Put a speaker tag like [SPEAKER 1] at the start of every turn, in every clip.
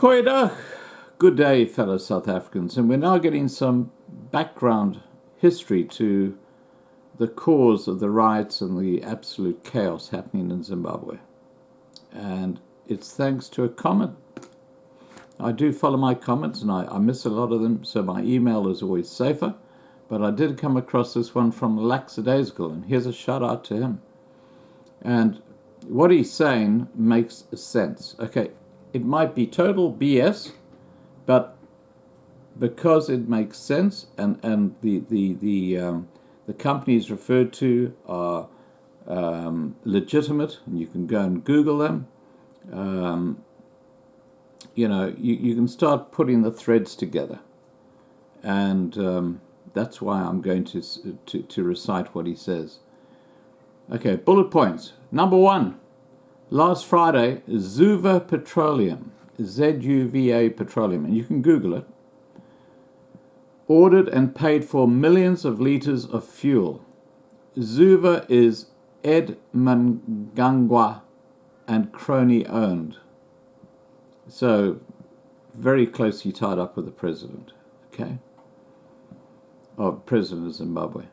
[SPEAKER 1] Goeiedag. Good day, fellow South Africans. And we're now getting some background history to the cause of the riots and the absolute chaos happening in Zimbabwe. And it's thanks to a comment. I do follow my comments, and I miss a lot of them, so my email is always safer. But I did come across this one from Lackadaisical, and here's a shout out to him. And what he's saying makes sense. Okay, it might be total BS, but because it makes sense, and the companies referred to are legitimate, and you can go and Google them. You can start putting the threads together, and that's why I'm going to recite what he says. Okay, bullet points. Number 1, last Friday, Zuva Petroleum, Z-U-V-A Petroleum, and you can Google it, ordered and paid for millions of liters of fuel. Zuva is Ed Mnangagwa and crony owned. So, very closely tied up with the president, okay? Or president of Zimbabwe.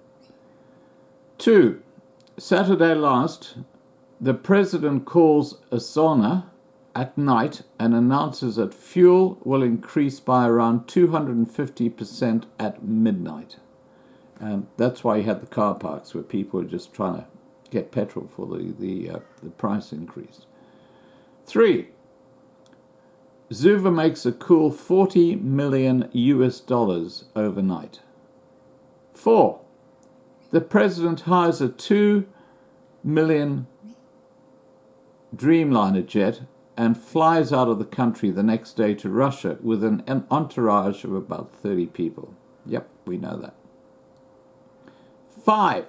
[SPEAKER 1] 2, Saturday last, the president calls a sauna at night and announces that fuel will increase by around 250% at midnight. And that's why he had the car parks where people were just trying to get petrol for the price increase. 3, Zuva makes a cool $40 million overnight. 4, the president hires a $2 million Dreamliner jet and flies out of the country the next day to Russia with an entourage of about 30 people. Yep, we know that. 5,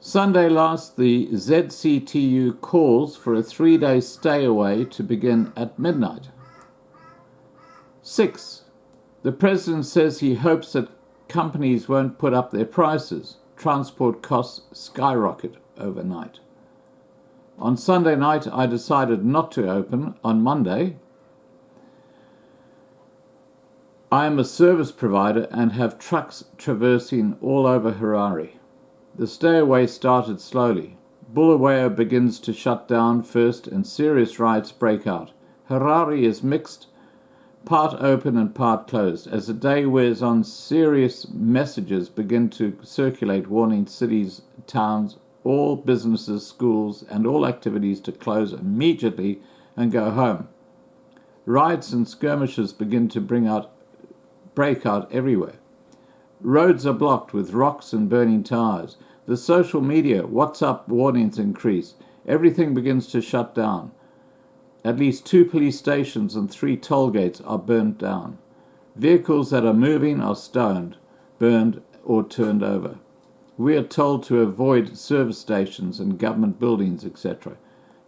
[SPEAKER 1] Sunday last, the ZCTU calls for a 3-day stay away to begin at midnight. 6, the president says he hopes that companies won't put up their prices. Transport costs skyrocket overnight. On Sunday night, I decided not to open. On Monday, I am a service provider and have trucks traversing all over Harare. The stay away started slowly. Bulawayo begins to shut down first and serious riots break out. Harare is mixed, part open and part closed. As the day wears on, serious messages begin to circulate warning cities, towns, all businesses, schools, and all activities to close immediately and go home. Riots and skirmishes begin to break out everywhere. Roads are blocked with rocks and burning tires. The social media, WhatsApp warnings increase. Everything begins to shut down. At least 2 police stations and 3 toll gates are burnt down. Vehicles that are moving are stoned, burned, or turned over. We are told to avoid service stations and government buildings, etc.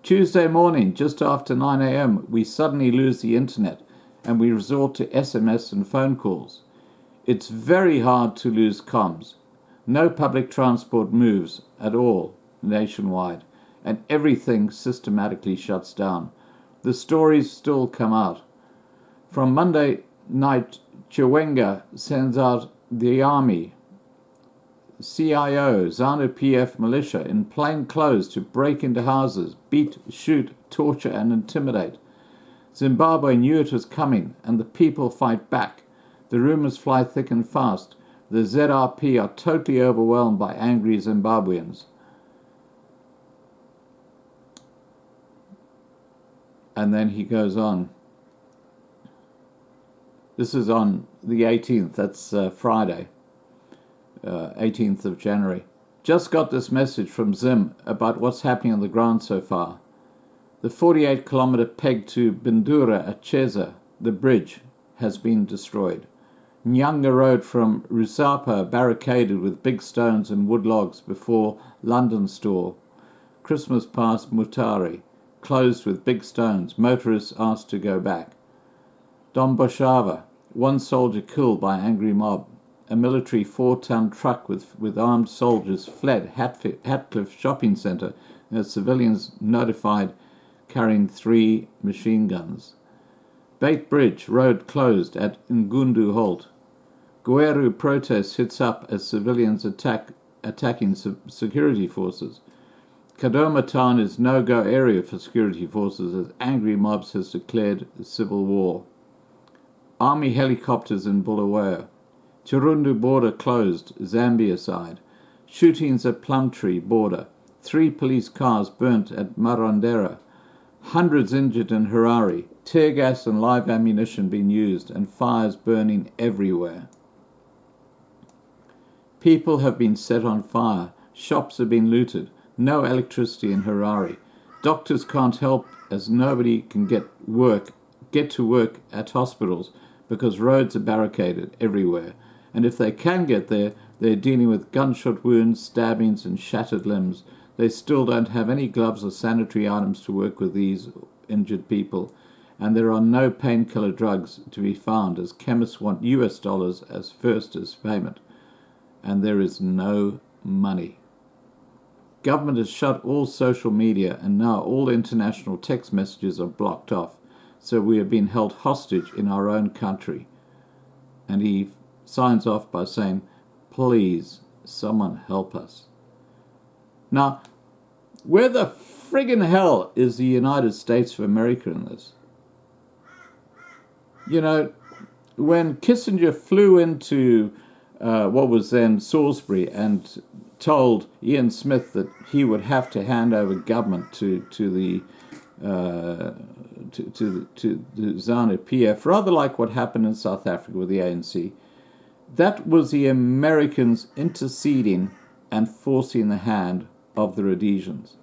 [SPEAKER 1] Tuesday morning, just after 9 a.m., we suddenly lose the internet and we resort to SMS and phone calls. It's very hard to lose comms. No public transport moves at all nationwide, and everything systematically shuts down. The stories still come out. From Monday night, Chiwenga sends out the army, CIO, ZANU-PF militia in plain clothes to break into houses, beat, shoot, torture, and intimidate. Zimbabwe knew it was coming, and the people fight back. The rumors fly thick and fast. The ZRP are totally overwhelmed by angry Zimbabweans. And then he goes on. This is on the 18th, that's Friday, 18th of January. Just got this message from Zim about what's happening on the ground so far. The 48-kilometer peg to Bindura at Cheza, the bridge, has been destroyed. Nyanga Road from Rusapa barricaded with big stones and wood logs before London store. Christmas past Mutare, closed with big stones. Motorists asked to go back. Domboshava, 1 soldier killed by angry mob. A military 4-ton truck with armed soldiers fled Hatcliffe shopping centre as civilians notified carrying 3 machine guns. Bait Bridge road closed at Ngundu Halt. Gweru protests hits up as civilians attacking security forces. Kadoma town is no-go area for security forces as angry mobs has declared civil war. Army helicopters in Bulawayo. Chirundu border closed, Zambia side. Shootings at Plumtree border. 3 police cars burnt at Marondera. Hundreds injured in Harare. Tear gas and live ammunition being used and fires burning everywhere. People have been set on fire. Shops have been looted. No electricity in Harare. Doctors can't help as nobody can get to work at hospitals because roads are barricaded everywhere. And if they can get there, they're dealing with gunshot wounds, stabbings, and shattered limbs. They still don't have any gloves or sanitary items to work with these injured people. And there are no painkiller drugs to be found as chemists want US dollars as first as payment. And there is no money. Government has shut all social media and now all international text messages are blocked off. So we are being held hostage in our own country. And he signs off by saying, please, someone help us. Now, where the friggin' hell is the United States of America in this? You know, when Kissinger flew into what was then Salisbury and told Ian Smith that he would have to hand over government to the ZANU-PF, rather like what happened in South Africa with the ANC, that was the Americans interceding and forcing the hand of the Rhodesians.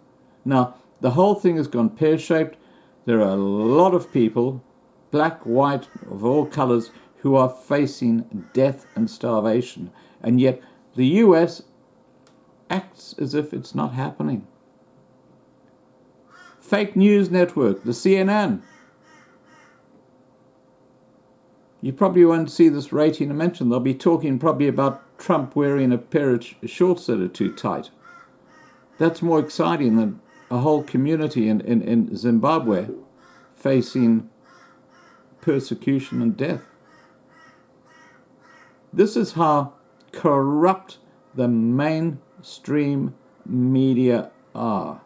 [SPEAKER 1] Now, the whole thing has gone pear-shaped. There are a lot of people, black, white, of all colors, who are facing death and starvation. And yet the US acts as if it's not happening. Fake news network, the CNN. You probably won't see this rating mentioned. They'll be talking probably about Trump wearing a pair of shorts that are too tight. That's more exciting than a whole community in Zimbabwe facing persecution and death. This is how corrupt the mainstream media are.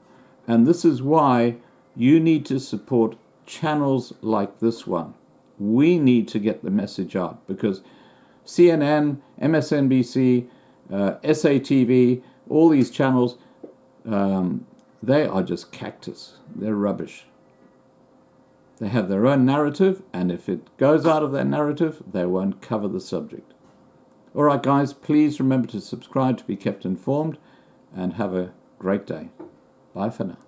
[SPEAKER 1] And this is why you need to support channels like this one. We need to get the message out because CNN, MSNBC, SATV, all these channels, they are just cactus. They're rubbish. They have their own narrative, and if it goes out of their narrative, they won't cover the subject. All right, guys, please remember to subscribe to be kept informed, and have a great day. Bye for now.